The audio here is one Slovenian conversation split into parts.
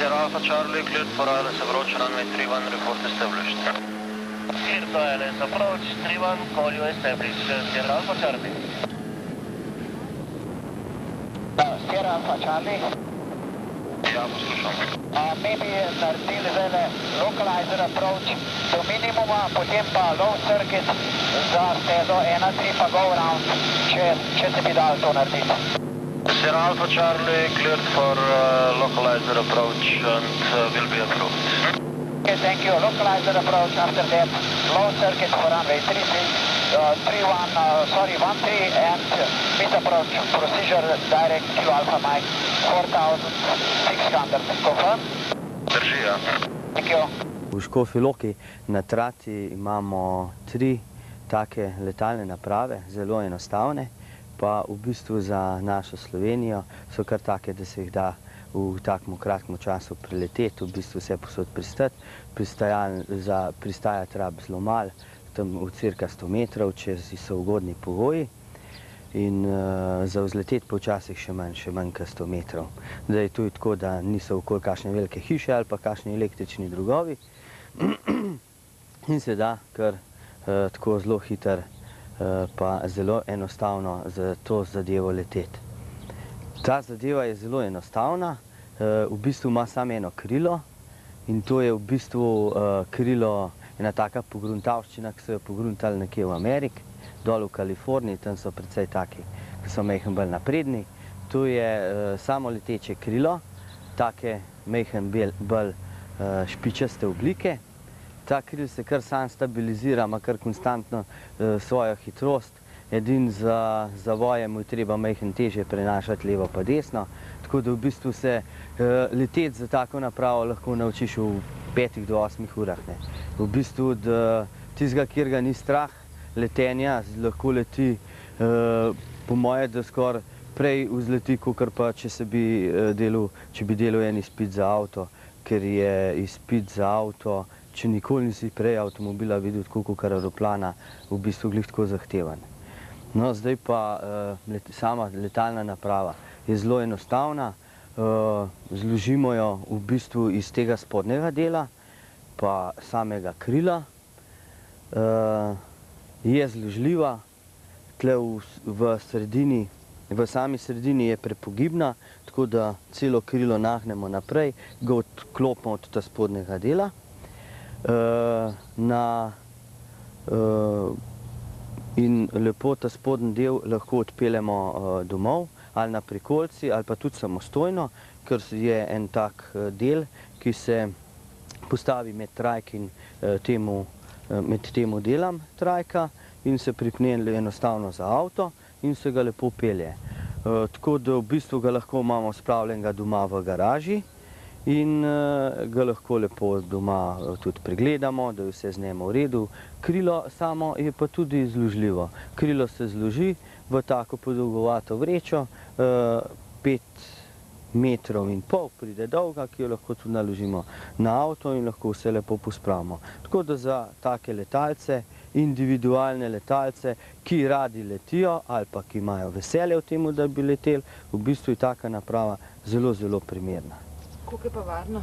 Sierra Alpha Charlie, cleared for ILS approach, runway 31, report established. Cleared to ILS approach, 31, call you established. Sierra Alpha Charlie. Sierra Alpha Charlie. Ja, poslušam. Maybe naredili zdaj localizer approach do minimuma, potem pa low circuit za stezo 1-3 pa go around, če se bi dal to narediti. Sierra Alpha Charlie, cleared for localizer approach and will be approved. Okay, thank you. Localizer approach, after that low circuit for runway 13 and mid approach procedure direct Kilo Alpha Mike 4600. Confirm? Drži, ja. Thank you. V Škofji Loki na trati imamo 3 take letalne naprave, zelo enostavne, pa v bistvu za našo Slovenijo so kar take, da se jih da v takem kratkem času preleteti, v bistvu vse posod pristati. Pristajati rab zelo malo, tam v cirka 100 metrov, če so ugodni pogoji. In za vzleteti pa včasih še manj kot 100 metrov. Zdaj tu je tako, da niso okoli kakšne velike hiše ali pa kakšni električni drogovi. In se da kar tako zelo hiter pa zelo enostavno za to zadevo leteti. Ta zadeva je zelo enostavna, v bistvu ima samo eno krilo in to je v bistvu krilo, ena taka pogruntavščina, ki so jo pogruntali nekje v Ameriki, dol v Kaliforniji, tam so precej taki, ki so majhen bolj napredni. To je samo leteče krilo, take majhen bolj špičaste oblike. Ta kril se kar sam stabilizira, ima kar konstantno svojo hitrost. Edino za zavoje mu je treba majhen težje prenašati levo pa desno. Tako da v bistvu se leteti za tako napravo lahko naučiš v 5 do 8 urah. V bistvu tistega, kjer ga ni strah letenja, lahko leti po moje, da skoraj prej vzleti, kakor pa če bi delal en izpit za avto, ker je izpit za avto, če nikoli nisi prej avtomobila videl tako kakor aeroplana, v bistvu glih tako zahteven. No, zdaj pa sama letalna naprava je zelo enostavna. Zložimo jo v bistvu iz tega spodnjega dela, pa samega krila. Je zložljiva, tle v sami sredini je prepogibna, tako da celo krilo nahnemo naprej, ga odklopimo od tega spodnjega dela. In lepo ta spodnji del lahko odpeljemo domov, ali na prikolici, ali pa tudi samostojno, ker je en tak del, ki se postavi med trajk in med temu delom trajka in se pripne enostavno za avto in se ga lepo pelje. Tako da v bistvu ga lahko imamo spravljenega doma v garaži in ga lahko lepo doma tudi pregledamo, da je vse z njim v redu. Krilo samo je pa tudi zložljivo. Krilo se zloži v tako podolgovato vrečo, 5,5 metrov pride dolga, ki jo lahko tudi naložimo na avto in lahko vse lepo pospravimo. Tako da za take letalce, individualne letalce, ki radi letijo ali pa ki imajo veselje v tem, da bi leteli, v bistvu je taka naprava zelo, zelo primerna. Koliko je pa varno?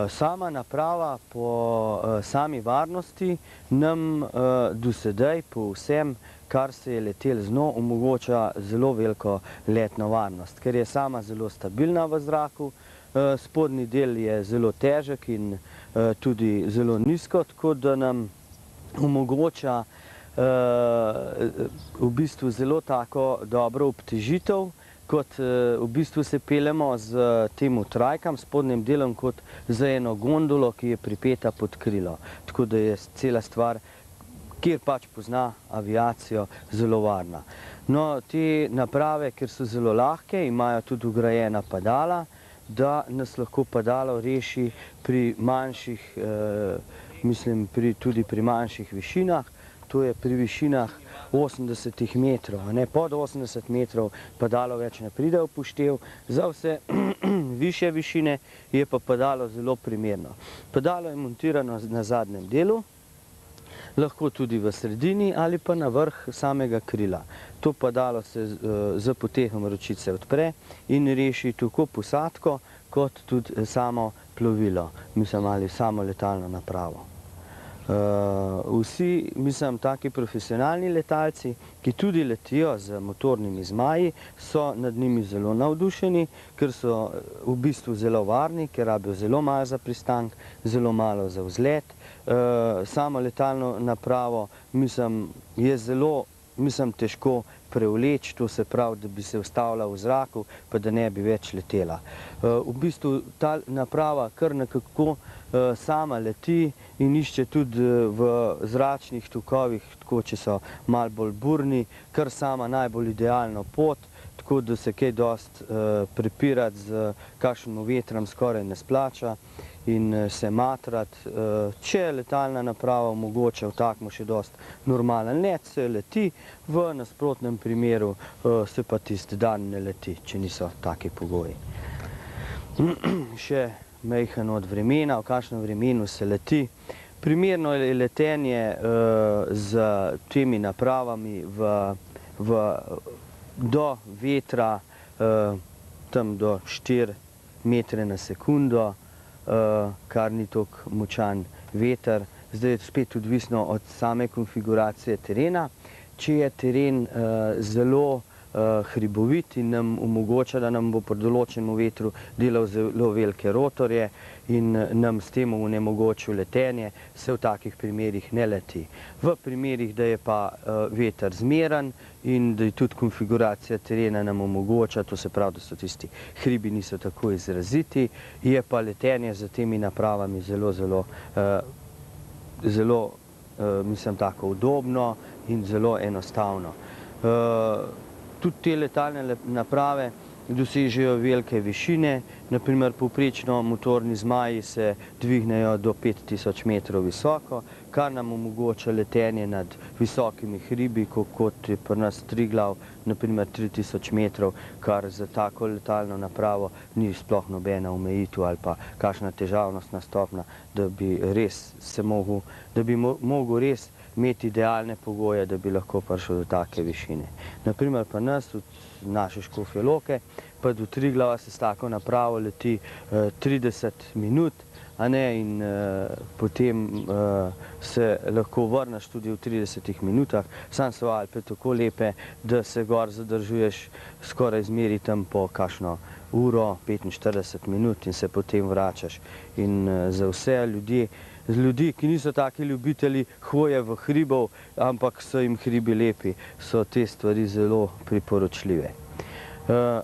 Sama naprava po sami varnosti nam do sedaj po vsem, kar se je letel z njo, omogoča zelo veliko letno varnost, ker je sama zelo stabilna v zraku, spodnji del je zelo težek in tudi zelo nizko, tako da nam omogoča v bistvu zelo tako dobro obtežitev, kot v bistvu se peljemo z temu trajkam, spodnjim delom, kot za eno gondolo, ki je pripeta pod krilo. Tako da je cela stvar, kjer pač pozna aviacijo, zelo varna. No, te naprave, ker so zelo lahke, imajo tudi vgrajena padala, da nas lahko padalo reši pri manjših, tudi pri manjših višinah. To je pri višinah 80 metrov, pod 80 metrov padalo več ne pride v poštev. Za vse višje višine je pa padalo zelo primerno. Padalo je montirano na zadnjem delu, lahko tudi v sredini ali pa na vrh samega krila. To padalo se z potehom ročice odpre in reši tako posadko, kot tudi samo plovilo, mislim, ali samo letalno napravo. Vsi, mislim, taki profesionalni letalci, ki tudi letijo z motornimi zmaji, so nad njimi zelo navdušeni, ker so v bistvu zelo varni, ker rabijo zelo malo za pristank, zelo malo za vzlet. Samo letalno napravo, mislim, je zelo, težko prevleči, to se pravi, da bi se ustavila v zraku, pa da ne bi več letela. V bistvu ta naprava kar nekako sama leti in išče tudi v zračnih tokovih, tako če so malo bolj burni, kar sama najbolj idealno pot, tako da se kaj dosti prepirati z kakšnim vetrom skoraj ne splača in se matrati. Če letalna naprava omogoča v takmu še dosti normalen let, se leti, v nasprotnem primeru se pa tisti dan ne leti, če niso taki pogoji. Še majhen od vremena, v kakšnem vremenu se leti. Primerno je letenje z temi napravami do vetra tam do 4 metre na sekundo, kar ni toliko močan veter. Zdaj je spet odvisno od same konfiguracije terena. Če je teren zelo hribovit in nam omogoča, da nam bo pri določenem vetru delal zelo velike rotorje in nam s tem onemogočil letenje, se v takih primerih ne leti. V primerih, da je pa veter zmeren in da je tudi konfiguracija terena nam omogoča, to se pravi, da so tisti hribi niso tako izraziti, je pa letenje z temi napravami zelo, mislim, tako udobno in zelo enostavno. Tudi te letalne naprave dosežejo velike višine, naprimer povprečno motorni zmaji se dvignejo do 5000 metrov visoko, kar nam omogoča letenje nad visokimi hribi, kot je pri nas Triglav, naprimer 3000 metrov, kar za tako letalno napravo ni sploh nobena omejitev ali pa kakšna težavnostna stopnja, da bi mogel res imeti idealne pogoje, da bi lahko prišel do take višine. Naprimer pa nas, od naše Škofje Loke, pa do Triglava se s tako napravo leti 30 minut, in potem se lahko vrneš tudi v 30 minutah. Sam so Alpe tako lepe, da se gor zadržuješ skoraj zmeri tam po kakšno uro, 45 minut in se potem vračaš. In za vse ljudi, ki niso taki ljubitelji hoje v hribov, ampak so jim hribi lepi, so te stvari zelo priporočljive.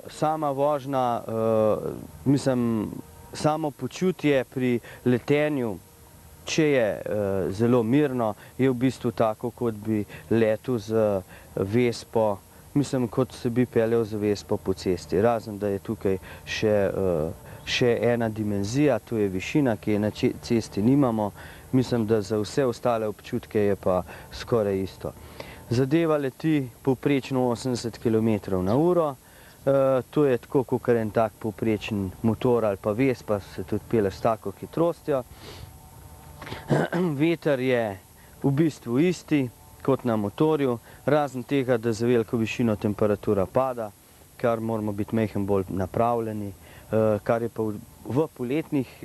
Sama vožnja, samo počutje pri letenju, če je zelo mirno, je v bistvu tako, kot bi letel z vespo, kot se bi peljal z vespo po cesti. Razen, da je tukaj še ena dimenzija, to je višina, ki je na cesti nimamo. Mislim, da za vse ostale občutke je pa skoraj isto. Zadeva leti povprečno 80 km na uro. To je tako, kot en tak povprečen motor ali pa vespa, se tudi peleš s tako hitrostjo. Veter je v bistvu isti kot na motorju, razen tega, da za veliko višino temperatura pada, kar moramo biti majhen bolj napravljeni, kar je pa v poletnih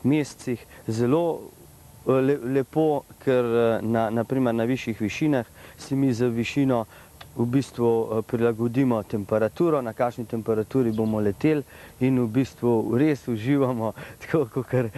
mesecih zelo lepo, ker naprimer na višjih višinah si mi za višino v bistvu prilagodimo temperaturo, na kakšni temperaturi bomo leteli in v bistvu res uživamo, tako kot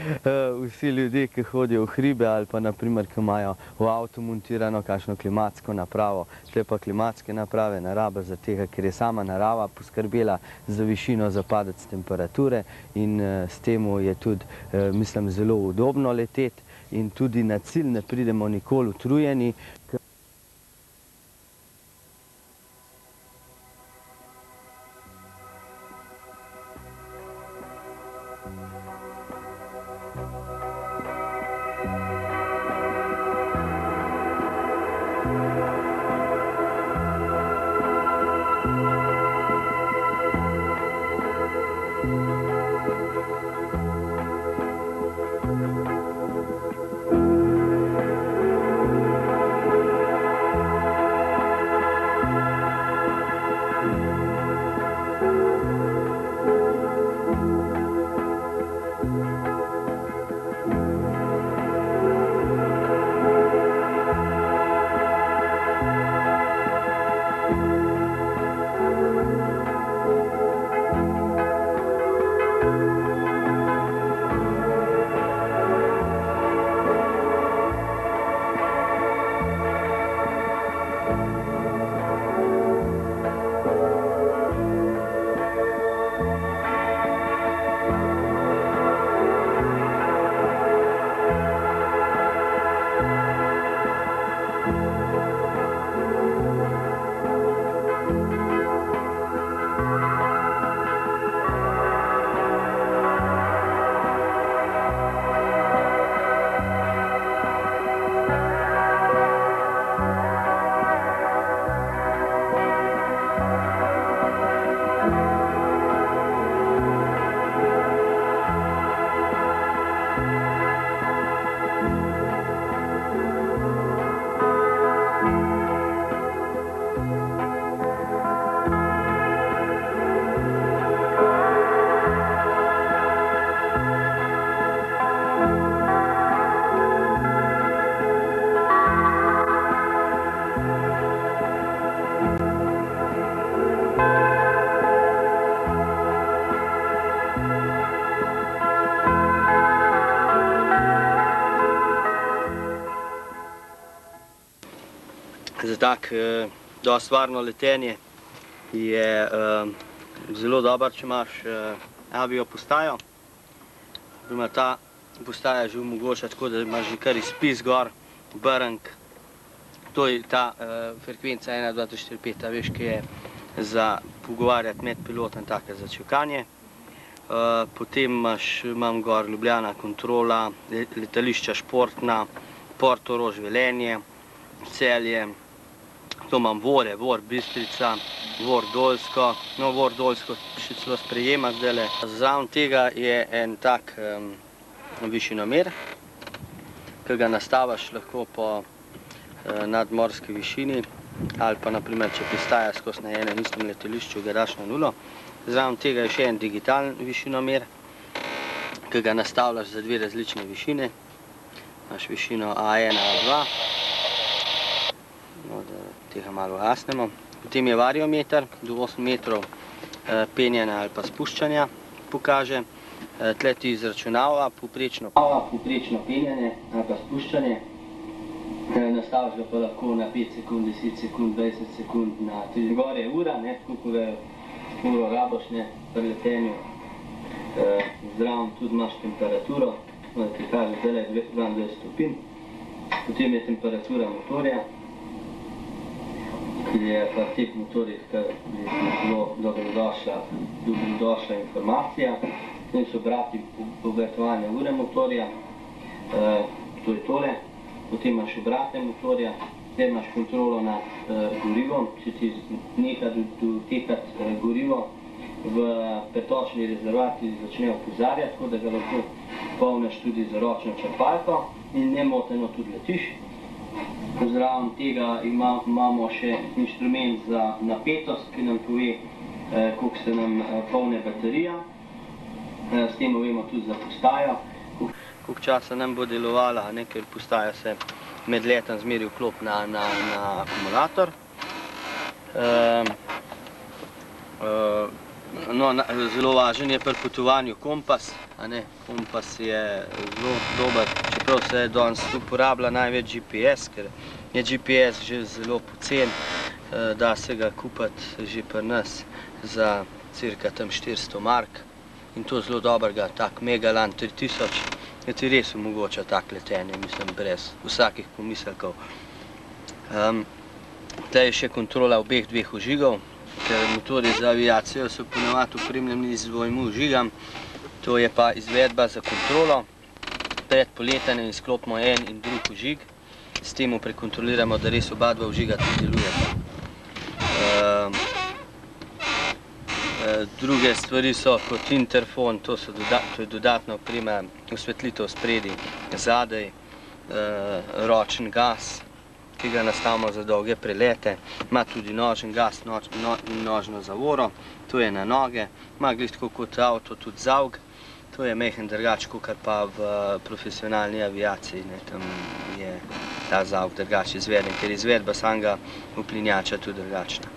vsi ljudje, ki hodijo v hribe ali pa naprimer, ki imajo v avtu montirano kakšno klimatsko napravo. Tle pa klimatske naprave ne rabe za tega, ker je sama narava poskrbela za višino, za padec temperature in s tem je tudi, mislim, zelo udobno leteti in tudi na cilj ne pridemo nikoli utrujeni. za tak dosti varno letenje je zelo dober, če imaš avio postajo. Ta postaja že omogoča tako, da imaš že kar izpis gor, brnk. To je ta frekvenca 1, 2, 3, 4, 5, a veš, ki je za pogovarjati med pilotom, take za čakanje. Potem imam gor Ljubljana kontrola, letališča športna, Portorož Velenje, Celje. To imam Vore, Vor Bistrica, Vor Dolsko, no Vor Dolsko še celo sprejema zdajle. Zraven tega je en tak višinomer, ki ga nastaviš lahko po nadmorski višini ali pa naprimer, če pristaja skozi na enem istem letališču, ga daš na 0. Zraven tega je še en digitalen višinomer, ki ga nastavljaš za 2 različne višine. Imaš višino A1, A2. No, da tega malo ugasnemo. Potem je variometer, do 8 metrov penjanja ali pa spuščanja pokaže. Tle ti izračunava poprečno penjanje ali pa spuščanje. Nastaviš ga pa lahko na 5 sekund, 10 sekund, 20 sekund, na 3. Gor je ura, tako ko ga uro raboš pri letenju. Zraven tudi imaš temperaturo, da ti kaže zdaj 22 stopinj. Potem je temperatura motorja, ki je pa teh motorjih zelo dobrodošla informacija. Potem so obrati obratovanja ure motorja, to je tole. Potem imaš obrate motorja, potem imaš kontrolo nad gorivom, če ti neha dotekati gorivo, v pretočni rezervaciji začne opozarjati, tako da ga lahko polniš tudi z ročno črpalko in nemoteno tudi letiš. Zraven tega imamo še inštrument za napetost, ki nam pove, koliko se nam polne baterija. S tem vemo tudi za postajo. Koliko časa nam bo delovala, ker postaja se med letom zmeri vklop na akumulator. Zelo važen je pri potovanju kompas. Kompas je zelo dober, čeprav se danes uporablja največ GPS, ker je GPS že zelo pocen, da se ga kupiti že pri nas za cirka 400 mark. In to zelo dobrega, tak Megaland 3000, ki ti res omogoča tak letenje, mislim, brez vsakih pomislekov. Tukaj je še kontrola obeh 2 ožigov, ker motorji za aviacijo so ponavadi opremljeni z 2 ožigam. To je pa izvedba za kontrolo. Pred poletanjem izklopimo en in drug ožig, s tem prekontroliramo, da res oba 2 ožiga tudi delujeta. Druge stvari so kot interfon, to je dodatna oprema, osvetlitev spredi, zadaj, ročen gas, ki ga nastavimo za dolge prelete. Ima tudi nožen gas in nožno zavoro, to je na noge. Ima glih tako kot avto tudi zavg, to je majhen drugač, kakor pa v profesionalni aviaciji. Tam je ta zavg drugač izveden, ker izvedba samega uplinjača tudi drugačna.